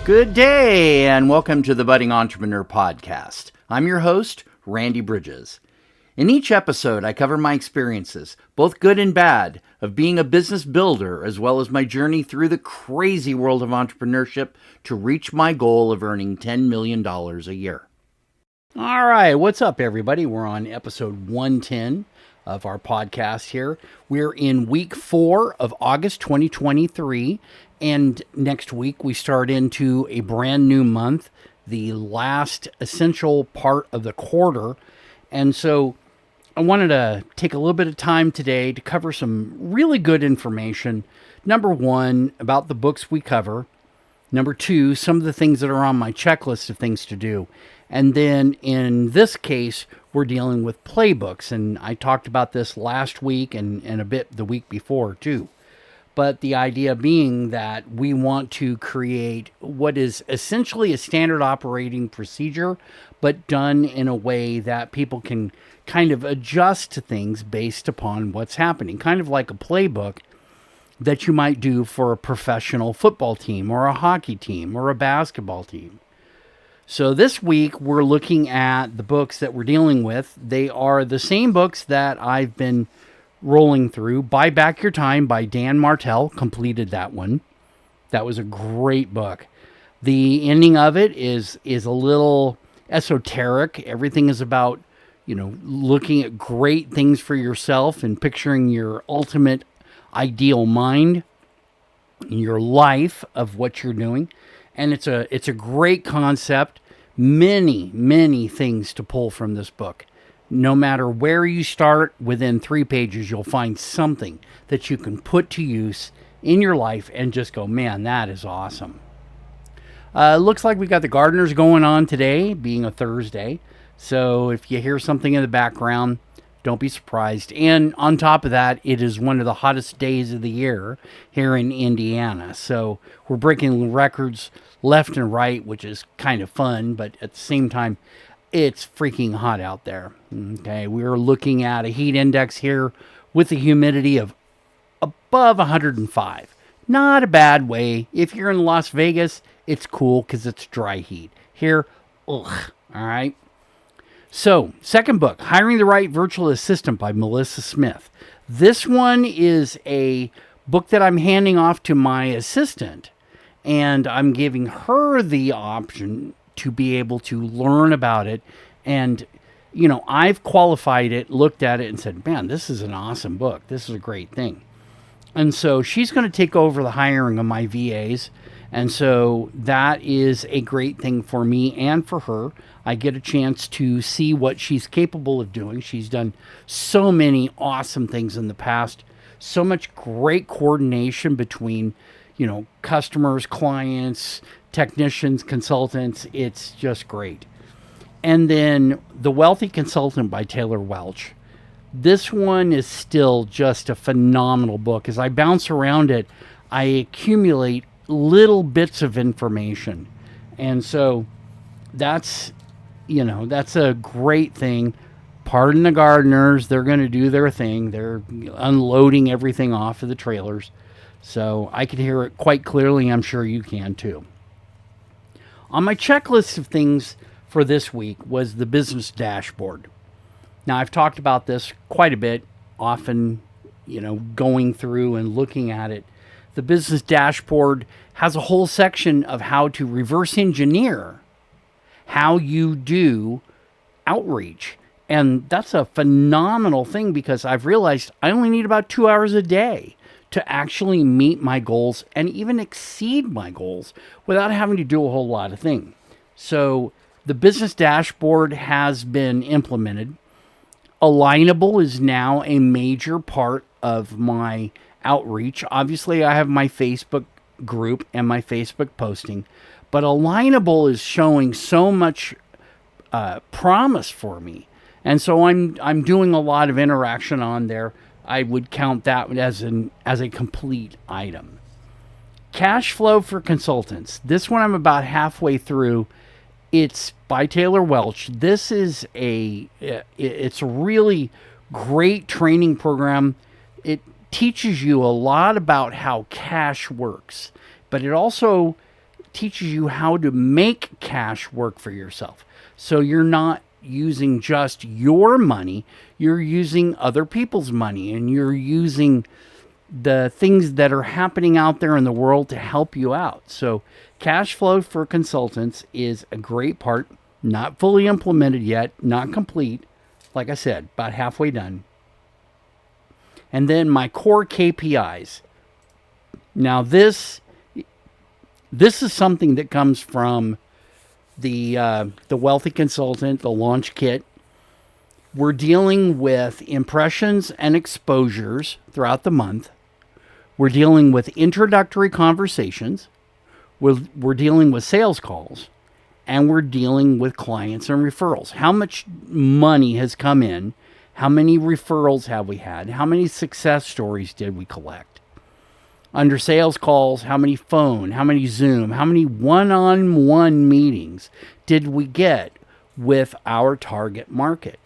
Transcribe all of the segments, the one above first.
Good day, and welcome to the Budding Entrepreneur Podcast. I'm your host, Randy Bridges. In each episode, I cover my experiences, both good and bad, of being a business builder, as well as my journey through the crazy world of entrepreneurship to reach my goal of earning $10 million a year. All right, what's up, everybody? We're on episode 110 of our podcast here. We're in week 4 of August 2023, and next week we start into a brand new month, the last essential part of the quarter. And so I wanted to take a little bit of time today to cover some really good information. Number 1, about the books we cover. Number 2, some of the things that are on my checklist of things to do. And then in this case, we're dealing with Playbooks. And I talked about this last week and a bit the week before too. But the idea being that we want to create what is essentially a standard operating procedure, but done in a way that people can kind of adjust to things based upon what's happening. Kind of like a playbook that you might do for a professional football team or a hockey team or a basketball team. So this week we're looking at the books that we're dealing with. They are the same books that I've been rolling through. Buy Back Your Time by Dan Martell. Completed that one. That was a great book. The ending of it is a little esoteric. Everything is about, looking at great things for yourself and picturing your ultimate ideal mind in your life of what you're doing. And it's a great concept. Many things to pull from this book. No matter where you start, within 3 pages, you'll find something that you can put to use in your life and just go, man, that is awesome. Looks like we got the gardeners going on today, being a Thursday. So if you hear something in the background, don't be surprised. And on top of that, it is one of the hottest days of the year here in Indiana. So we're breaking records left and right, which is kind of fun. But at the same time, it's freaking hot out there. Okay, we're looking at a heat index here with a humidity of above 105. Not a bad way. If you're in Las Vegas, it's cool because it's dry heat. Here, ugh, all right. So, second book, Hiring the Right Virtual Assistant by Melissa Smith. This one is a book that I'm handing off to my assistant, and I'm giving her the option to be able to learn about it. And, I've qualified it, looked at it, and said, man, this is an awesome book. This is a great thing. And so she's going to take over the hiring of my VAs. And so that is a great thing for me and for her. I get a chance to see what she's capable of doing. She's done so many awesome things in the past. So much great coordination between, customers, clients, technicians, consultants. It's just great. And then The Wealthy Consultant by Taylor Welch. This one is still just a phenomenal book. As I bounce around it, I accumulate little bits of information. And so that's a great thing. Pardon the gardeners. They're going to do their thing. They're unloading everything off of the trailers. So I can hear it quite clearly. I'm sure you can too. On my checklist of things for this week was the business dashboard. Now, I've talked about this quite a bit, often, going through and looking at it. The business dashboard has a whole section of how to reverse engineer how you do outreach. And that's a phenomenal thing because I've realized I only need about 2 hours a day to actually meet my goals and even exceed my goals without having to do a whole lot of things. So the business dashboard has been implemented. Alignable is now a major part of my outreach. Obviously, I have my Facebook group and my Facebook posting, but Alignable is showing so much promise for me. And so I'm doing a lot of interaction on there. I would count that as a complete item. Cash Flow for Consultants. This one I'm about halfway through. It's by Taylor Welch. This is it's a really great training program. It teaches you a lot about how cash works, but it also teaches you how to make cash work for yourself. So you're not using just your money, you're using other people's money, and you're using the things that are happening out there in the world to help you out. So cash flow for consultants is a great part, not fully implemented yet, not complete. Like I said, about halfway done. And then my core KPIs. Now this is something that comes from the Wealthy Consultant, the launch kit. We're dealing with impressions and exposures throughout the month. We're dealing with introductory conversations. We're dealing with sales calls. And we're dealing with clients and referrals. How much money has come in? How many referrals have we had? How many success stories did we collect? Under sales calls, how many phone, how many Zoom, how many one-on-one meetings did we get with our target market?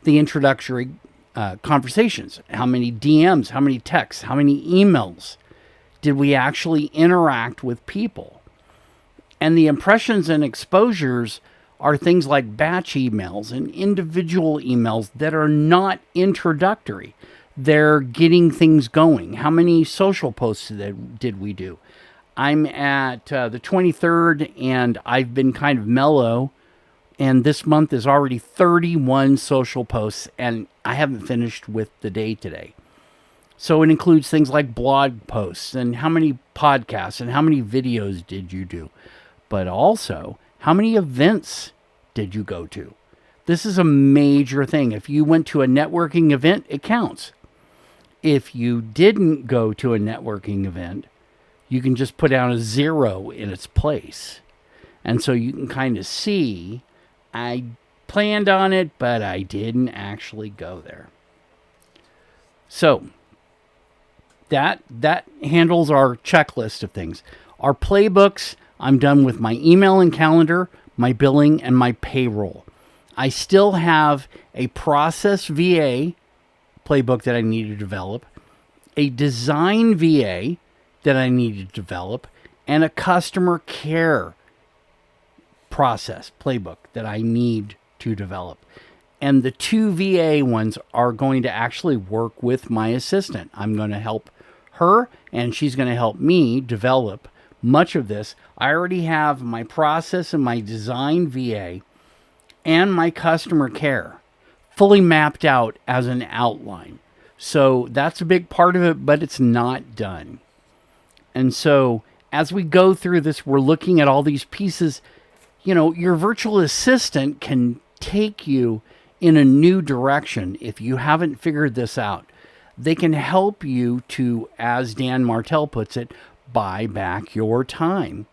The introductory conversations, how many DMs, how many texts, how many emails did we actually interact with people? And the impressions and exposures are things like batch emails and individual emails that are not introductory. They're getting things going. How many social posts did we do? I'm at the 23rd, and I've been kind of mellow. And this month is already 31 social posts, and I haven't finished with the day today. So it includes things like blog posts and how many podcasts and how many videos did you do. But also, how many events did you go to? This is a major thing. If you went to a networking event, it counts. If you didn't go to a networking event, you can just put down a 0 in its place. And so you can kind of see, I planned on it, but I didn't actually go there. So that handles our checklist of things. Our playbooks, I'm done with my email and calendar, my billing, and my payroll. I still have a process VA playbook that I need to develop, a design VA that I need to develop, and a customer care process playbook that I need to develop. And the 2 VA ones are going to actually work with my assistant. I'm going to help her, and she's going to help me develop much of this. I already have my process and my design VA and my customer care fully mapped out as an outline. So that's a big part of it, but it's not done. And so as we go through this, we're looking at all these pieces. You know, your virtual assistant can take you in a new direction if you haven't figured this out. They can help you to, as Dan Martell puts it, buy back your time.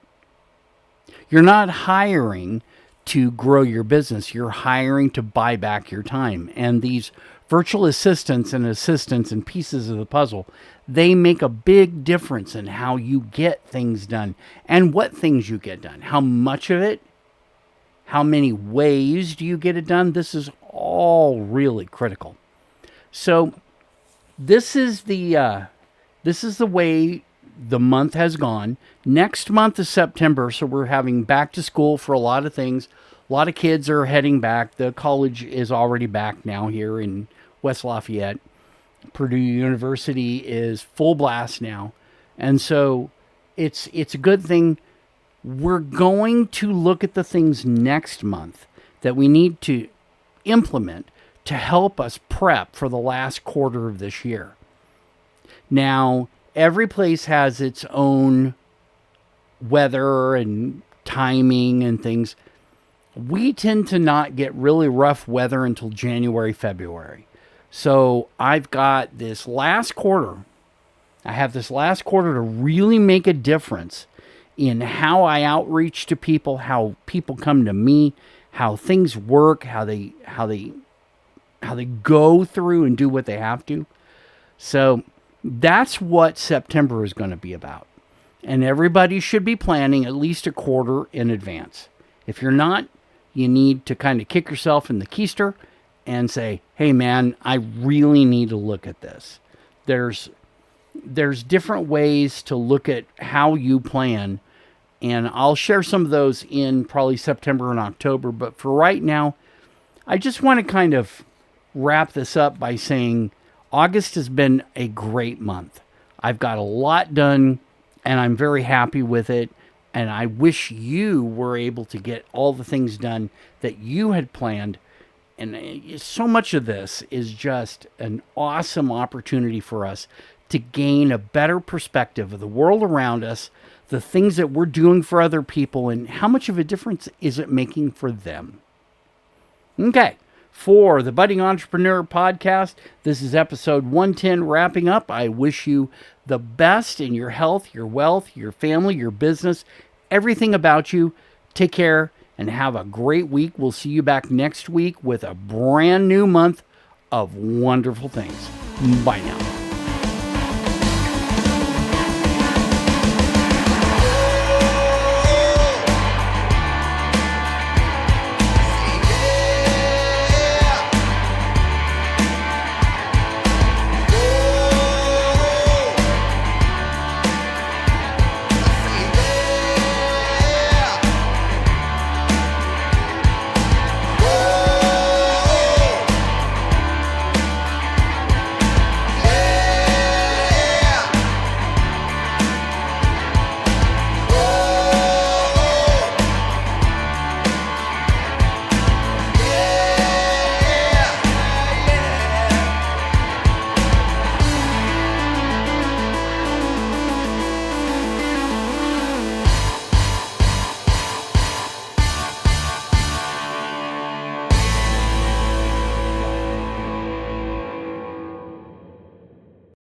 You're not hiring to grow your business. You're hiring to buy back your time. And these virtual assistants and pieces of the puzzle, they make a big difference in how you get things done and what things you get done. How much of it, how many ways do you get it done? This is all really critical. So this is the way the month has gone. Next month is September, so we're having back to school for a lot of things. A lot of kids are heading back. The college is already back now here in West Lafayette. Purdue University is full blast now. And so it's a good thing. We're going to look at the things next month that we need to implement to help us prep for the last quarter of this year. Now, every place has its own weather and timing and things. We tend to not get really rough weather until January, February. So I've got this last quarter. I have this last quarter to really make a difference in how I outreach to people, how people come to me, how things work, how they go through and do what they have to. So that's what September is going to be about. And everybody should be planning at least a quarter in advance. If you're not, you need to kind of kick yourself in the keister and say, hey man, I really need to look at this. There's different ways to look at how you plan. And I'll share some of those in probably September and October. But for right now, I just want to kind of wrap this up by saying August has been a great month. I've got a lot done, and I'm very happy with it. And I wish you were able to get all the things done that you had planned. And so much of this is just an awesome opportunity for us to gain a better perspective of the world around us, the things that we're doing for other people, and how much of a difference is it making for them. Okay, for the Budding Entrepreneur Podcast, this is episode 110 wrapping up. I wish you the best in your health, your wealth, your family, your business, everything about you. Take care and have a great week. We'll see you back next week with a brand new month of wonderful things. Bye now.